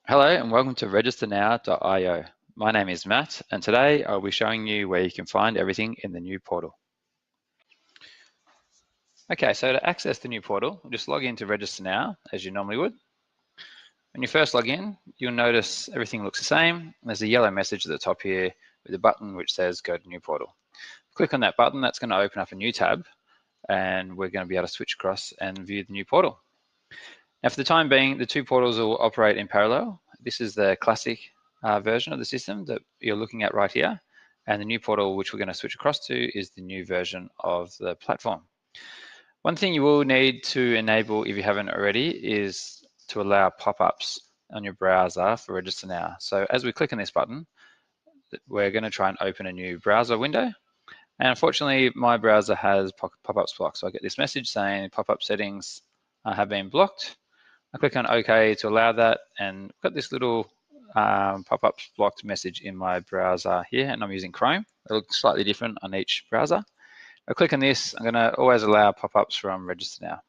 Hello and welcome to registernow.io. My name is Matt and today I'll be showing you where you can find everything in the new portal. Okay, so to access the new portal, just log in to Register Now as you normally would. When you first log in, you'll notice everything looks the same. There's a yellow message at the top here with a button which says Go to New Portal. Click on that button, that's going to open up a new tab and we're going to be able to switch across and view the new portal. Now for the time being, the two portals will operate in parallel. This is the classic version of the system that you're looking at right here. And the new portal, which we're going to switch across to, is the new version of the platform. One thing you will need to enable, if you haven't already, is to allow pop-ups on your browser for Register Now. So as we click on this button, we're going to try and open a new browser window. And unfortunately, my browser has pop-ups blocked. So I get this message saying pop-up settings have been blocked. I click on OK to allow that, and I've got this little pop-ups blocked message in my browser here, and I'm using Chrome. It looks slightly different on each browser. I click on this, I'm going to always allow pop-ups from Register Now.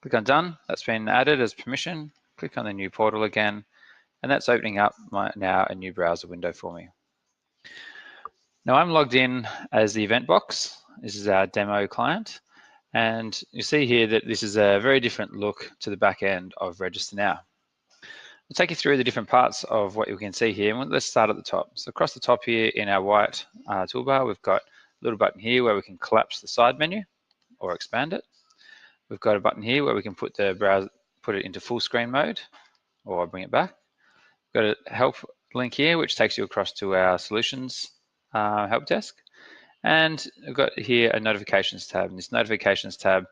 Click on Done, that's been added as permission. Click on the new portal again, and that's opening up now a new browser window for me. Now I'm logged in as the event box. This is our demo client. And you see here that this is a very different look to the back end of Register Now. I'll take you through the different parts of what you can see here. Let's start at the top. So across the top here in our white toolbar, we've got a little button here where we can collapse the side menu or expand it. We've got a button here where we can put the browser, put it into full screen mode or bring it back. We've got a help link here, which takes you across to our solutions help desk. And I've got here a notifications tab, and this notifications tab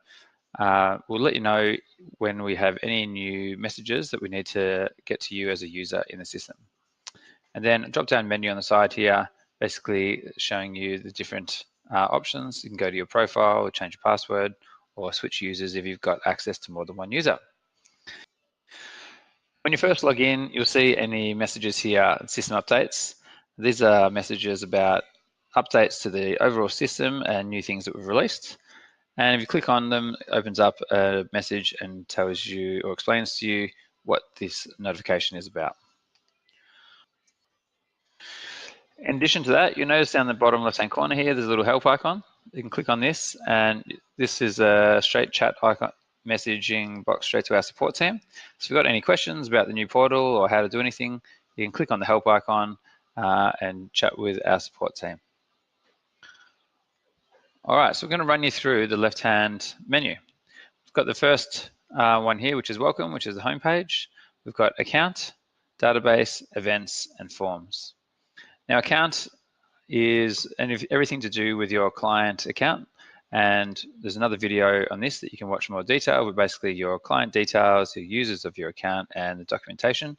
will let you know when we have any new messages that we need to get to you as a user in the system. And then a drop-down menu on the side here, basically showing you the different options. You can go to your profile, change your password, or switch users if you've got access to more than one user. When you first log in, you'll see any messages here, system updates. These are messages about updates to the overall system and new things that we've released. And if you click on them, it opens up a message and tells you or explains to you what this notification is about. In addition to that, you'll notice down the bottom left-hand corner here, there's a little help icon. You can click on this, and this is a straight chat icon messaging box straight to our support team. So if you've got any questions about the new portal or how to do anything, you can click on the help icon and chat with our support team. All right, so we're going to run you through the left-hand menu. We've got the first one here, which is welcome, which is the home page. We've got account, database, events, and forms. Now, account is everything to do with your client account. And there's another video on this that you can watch in more detail with basically your client details, the users of your account, and the documentation.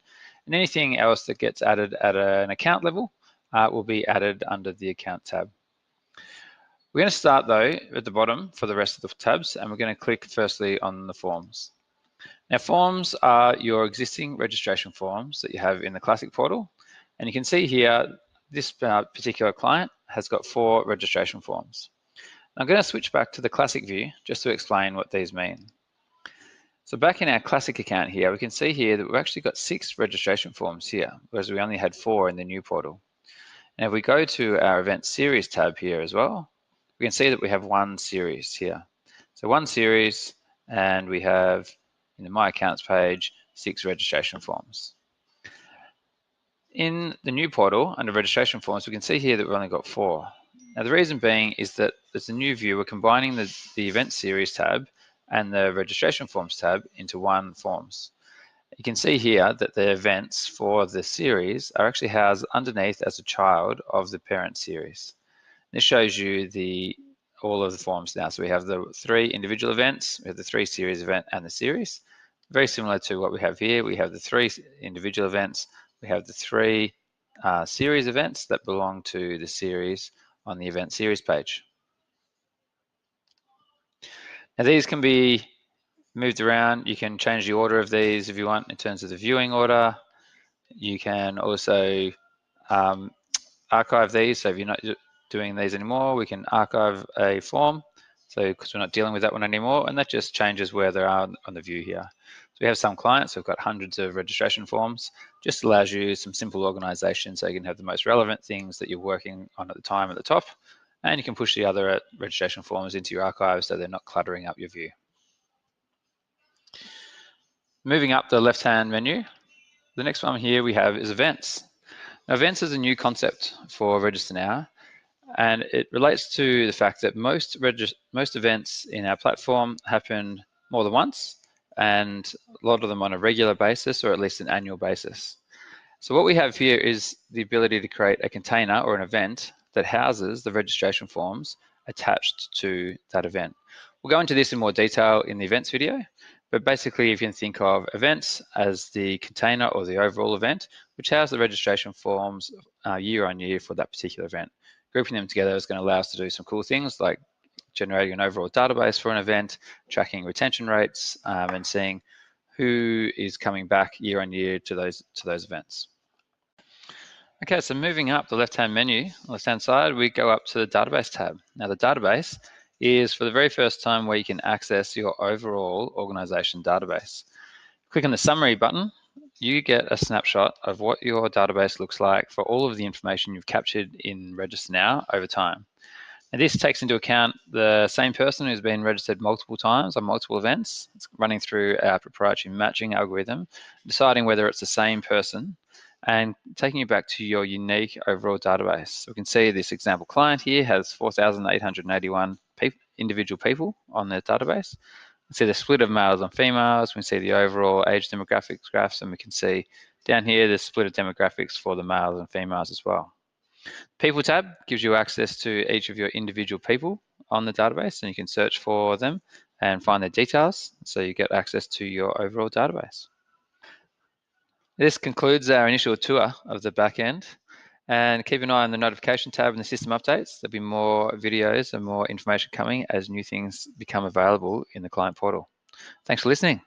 And anything else that gets added at an account level will be added under the account tab. We're going to start though at the bottom for the rest of the tabs, and we're going to click firstly on the forms. Now forms are your existing registration forms that you have in the Classic portal, and you can see here this particular client has got 4 registration forms. I'm going to switch back to the Classic view just to explain what these mean. So back in our Classic account here, we can see here that we've actually got 6 registration forms here, whereas we only had 4 in the new portal. And if we go to our Event Series tab here as well, we can see that we have 1 series here. So 1 series, and we have in the My Accounts page 6 registration forms. In the new portal under registration forms, we can see here that we've only got 4. Now the reason being is that there's a new view. We're combining the Event Series tab and the registration forms tab into one forms. You can see here that the events for the series are actually housed underneath as a child of the parent series. This shows you all of the forms now. So we have the 3 individual events, we have the 3 series event and the series. Very similar to what we have here. We have the 3 individual events, we have the 3 series events that belong to the series on the event series page. Now these can be moved around. You can change the order of these if you want in terms of the viewing order. You can also archive these. So if you're not doing these anymore, we can archive a form. So because we're not dealing with that one anymore, and that just changes where they are on the view here. So we have some clients who've got hundreds of registration forms. Just allows you some simple organization so you can have the most relevant things that you're working on at the time at the top, and you can push the other registration forms into your archive so they're not cluttering up your view. Moving up the left-hand menu, the next one here we have is events. Now, events is a new concept for Register Now, and it relates to the fact that most events in our platform happen more than once, and a lot of them on a regular basis or at least an annual basis. So what we have here is the ability to create a container or an event that houses the registration forms attached to that event. We'll go into this in more detail in the events video, but basically if you can think of events as the container or the overall event, which has the registration forms year on year for that particular event. Grouping them together is going to allow us to do some cool things like generating an overall database for an event, tracking retention rates, and seeing who is coming back year on year to those events. Okay, so moving up the left-hand menu, left-hand side, we go up to the database tab. Now the database is for the very first time where you can access your overall organization database. Click on the summary button, you get a snapshot of what your database looks like for all of the information you've captured in Register Now over time. And this takes into account the same person who's been registered multiple times on multiple events. It's running through our proprietary matching algorithm, deciding whether it's the same person and taking you back to your unique overall database. So we can see this example client here has 4,881 individual people on their database. We can see the split of males and females. We can see the overall age demographics graphs, and we can see down here the split of demographics for the males and females as well. People tab gives you access to each of your individual people on the database, and you can search for them and find their details, so you get access to your overall database. This concludes our initial tour of the back end, and keep an eye on the notification tab and the system updates. There'll be more videos and more information coming as new things become available in the client portal. Thanks for listening.